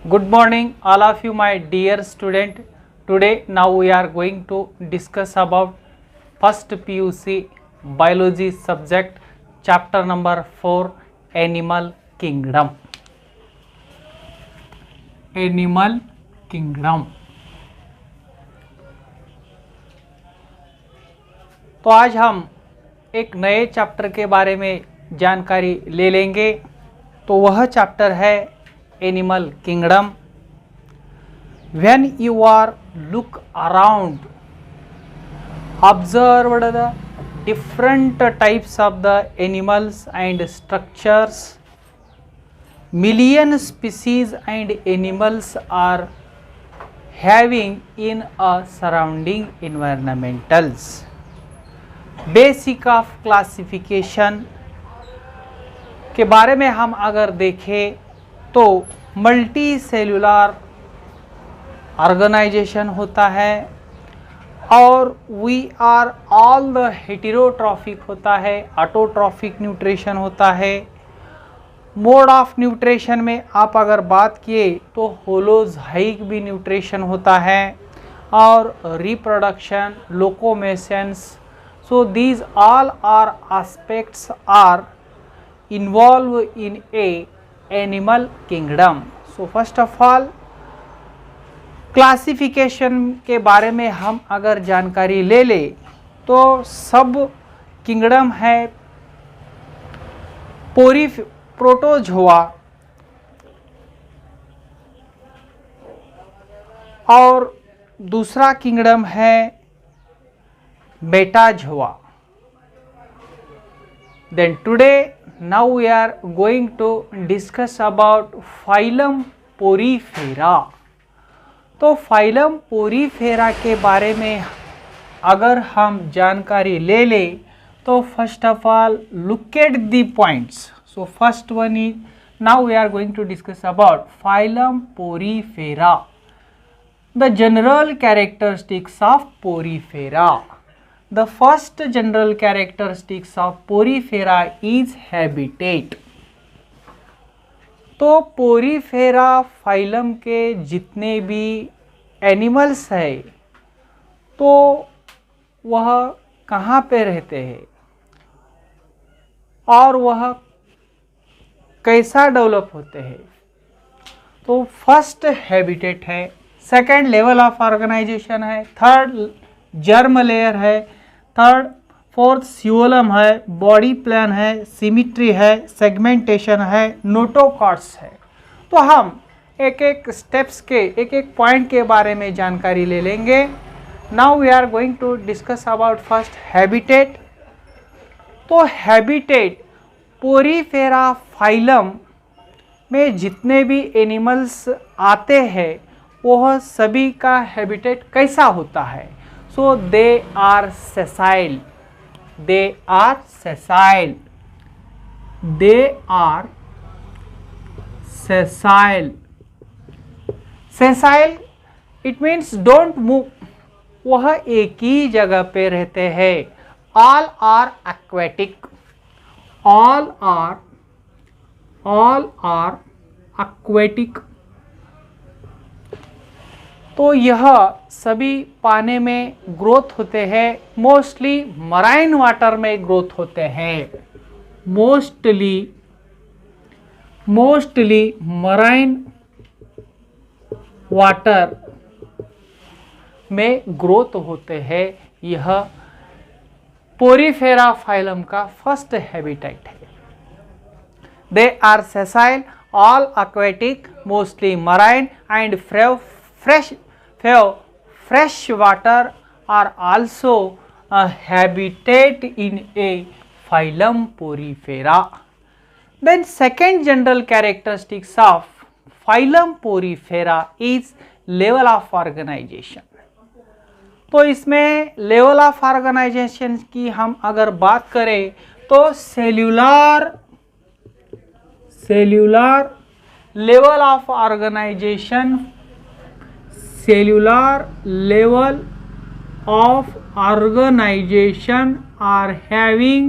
Good morning, all of you, my dear student. Today, now we are going to discuss about first PUC biology subject, chapter number 4, Animal Kingdom. Animal Kingdom. तो आज हम एक नए chapter के बारे में जानकारी ले लेंगे। तो वह चैप्टर है animal kingdom. When you are look around, observed the different types of the animals and structures, million species and animals are having in a surrounding environmentals. Basic of classification के बारे में हम अगर देखें तो मल्टी सेलुलर ऑर्गेनाइजेशन होता है और we are all the heterotrophic होता है, ऑटोट्रॉफिक न्यूट्रिशन होता है। मोड ऑफ न्यूट्रिशन में आप अगर बात किए तो होलोजाइक भी न्यूट्रिशन होता है और reproduction, लोकोमेशंस। So these all are aspects are involved in a animal kingdom. So first of all classification के बारे में हम अगर जानकारी ले ले तो सब किंगडम है प्रोटोजोआ और दूसरा किंगडम है Metazoa. Then today now we are going to discuss about phylum Porifera. तो फाइलम पोरीफेरा के बारे में अगर हम जानकारी ले ले तो first of all look at the points. So first one is now we are going to discuss about phylum Porifera, the general characteristics of Porifera. The first general characteristics of Porifera is habitat. तो Porifera phylum के जितने भी animals है तो वह कहाँ पे रहते हैं और वह कैसा डेवलप होते हैं। तो फर्स्ट हैबिटेट है, सेकंड लेवल ऑफ ऑर्गेनाइजेशन है, थर्ड जर्म लेयर है, थर्ड फोर्थ स्यूलम है, बॉडी प्लान है, सिमिट्री है, सेगमेंटेशन है, नोटोकॉट्स है। तो हम एक एक स्टेप्स के एक एक पॉइंट के बारे में जानकारी ले लेंगे। Now we are going to discuss about first habitat. तो हैबिटेट पोरीफेरा फाइलम में जितने भी एनिमल्स आते हैं वह सभी का हैबिटेट कैसा होता है। So they are sessile. They are sessile. They are sessile. Sessile it means don't move. वह एक ही जगह पे रहते हैं। All are aquatic. All are aquatic. तो यह सभी पानी में ग्रोथ होते हैं, मोस्टली मराइन वाटर में ग्रोथ होते हैं। मोस्टली मराइन वाटर में ग्रोथ होते हैं। यह पोरीफेरा फाइलम का फर्स्ट हैबिटेट है। They are sessile, all aquatic, mostly marine and fresh water are also a habitat in a phylum Porifera. Then second general characteristics of phylum Porifera is level of organization. तो इसमें level of organisation की हम अगर बात करें तो cellular level of organisation, cellular level of organization are having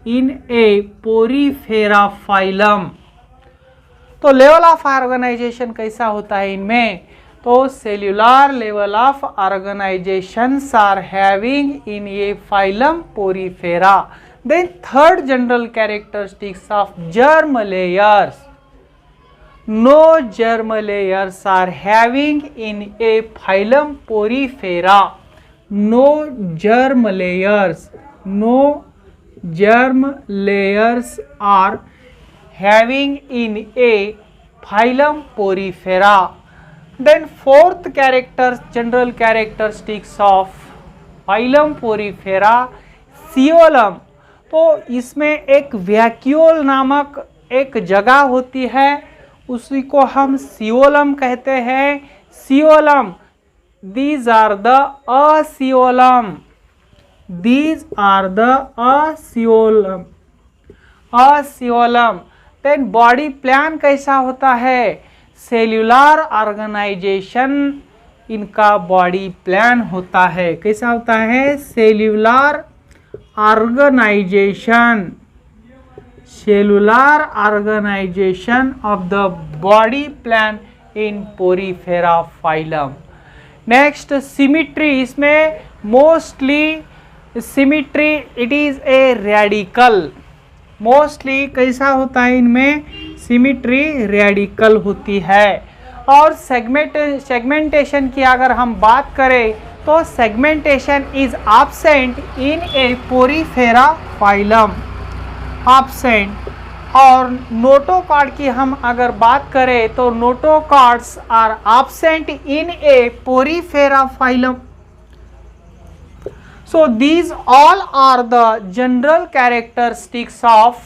in a porifera phylum. तो level of organisation कैसा होता है इनमें, तो cellular level of organisations are having in a phylum Porifera. Then third general characteristics of germ layers, no germ layers are having in a phylum porifera, no germ layers are having in a phylum porifera. Then fourth general characteristics of phylum porifera, सीओलम। तो इसमें एक vacuole नामक एक जगह होती है, उसी को हम सीओलम कहते हैं। सीओलम, these are the aciolum, these are the aciolum। Then body plan कैसा होता है, सेल्यूलर ऑर्गेनाइजेशन इनका बॉडी प्लान होता है। कैसा होता है, cellular organization, cellular organization of the body plan in porifera phylum। Next symmetry, इसमें mostly symmetry it is a radical, mostly कैसा होता है इनमें, सिमिट्री रेडिकल होती है। और सेगमेंटेशन की अगर हम बात करें तो segmentation is absent in a porifera phylum, absent. और नोटोकॉर्ड की हम अगर बात करें तो notochords are absent in a porifera phylum. So these all are the general characteristics of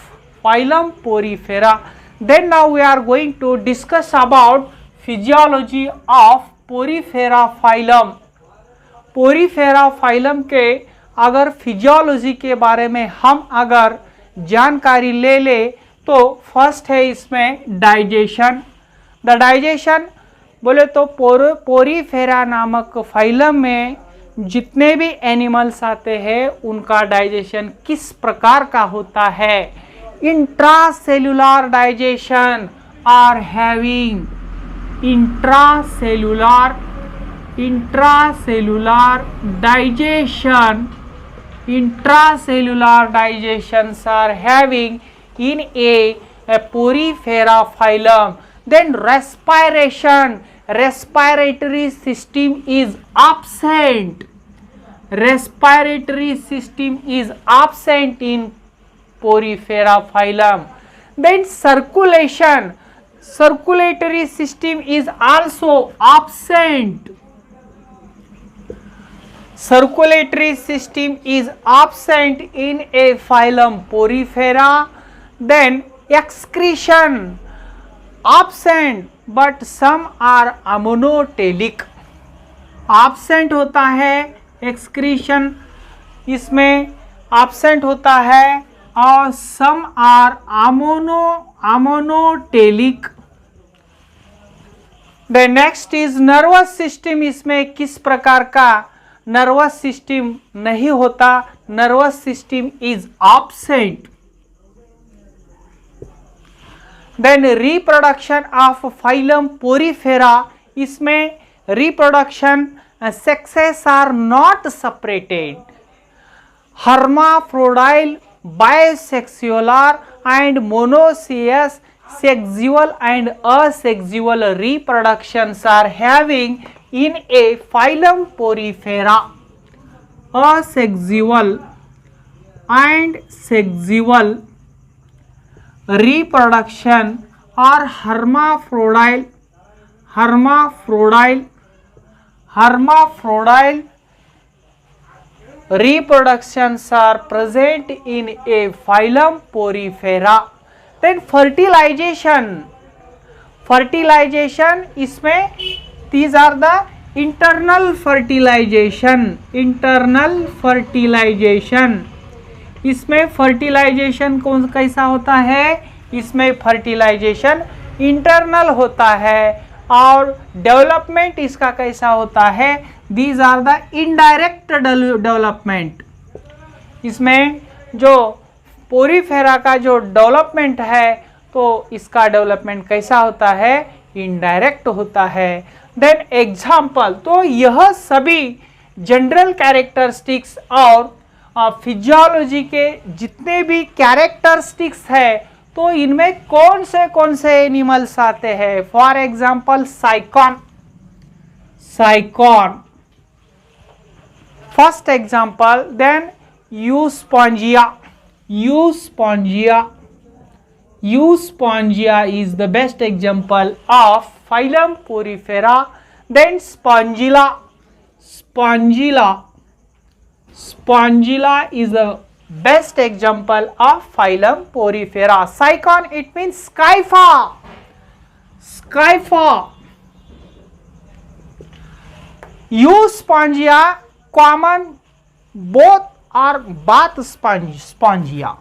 phylum Porifera. Then now we are going to discuss about physiology of Porifera phylum। Porifera phylum के अगर physiology के बारे में हम अगर जानकारी ले ले तो फर्स्ट है इसमें डाइजेशन। द डाइजेशन बोले तो पोरीफेरा नामक फाइलम में जितने भी एनिमल्स आते हैं उनका डाइजेशन किस प्रकार का होता है। Intracellular digestion are having intracellular digestions are having in a porifera phylum। Then respiratory system is absent, in porifera phylum। Then circulatory system is also absent, in a phylum porifera। Then excretion absent but some are ammonotelic, absent होता है excretion इसमें absent होता है और some are ammonotelic। The next is nervous system, इसमें किस प्रकार का nervous system नहीं होता, nervous system is absent। Then reproduction of phylum porifera, इसमें reproduction sexes are not separated, hermaphrodite, bisexual and monoecious, sexual and asexual reproductions are having in a phylum porifera। Asexual and sexual reproduction or hermaphrodite reproductions are present in a phylum porifera। Then fertilization इसमें these are the internal fertilization, इसमें fertilisation कौन कैसा होता है, इसमें fertilisation internal होता है और डेवलपमेंट इसका कैसा होता है, these are the indirect development. इसमें जो पोरीफेरा का जो डेवलपमेंट है तो तो इसका डेवलपमेंट कैसा होता है, इनडायरेक्ट होता है। देन एग्जाम्पल, तो यह सभी जनरल कैरेक्टरिस्टिक्स और फिजियोलॉजी के जितने भी कैरेक्टरिस्टिक्स है, तो इनमें कौन से एनिमल्स आते हैं। For example Sycon, first example. Then Euspongia is the best example of phylum Porifera. Then Spongilla is the best example of phylum Porifera. Cycon, it means Scypha. Euspongia, common, both are bath spongia.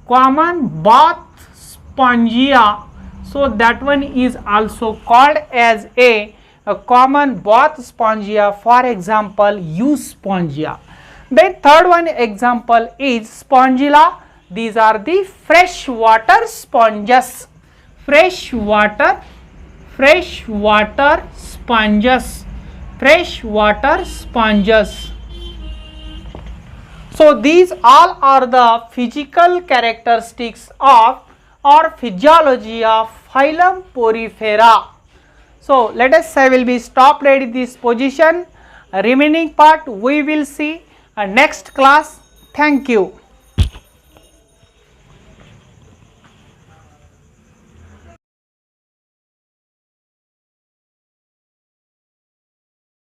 Common bath spongia, so that one is also called as a common bath spongia. For example, Euspongia. Then third one example is Spongilla. These are the freshwater sponges. Freshwater sponges. So these all are the physical characteristics of or physiology of phylum Porifera. So let us say will be stopped at this position. Remaining part we will see next class. Thank you.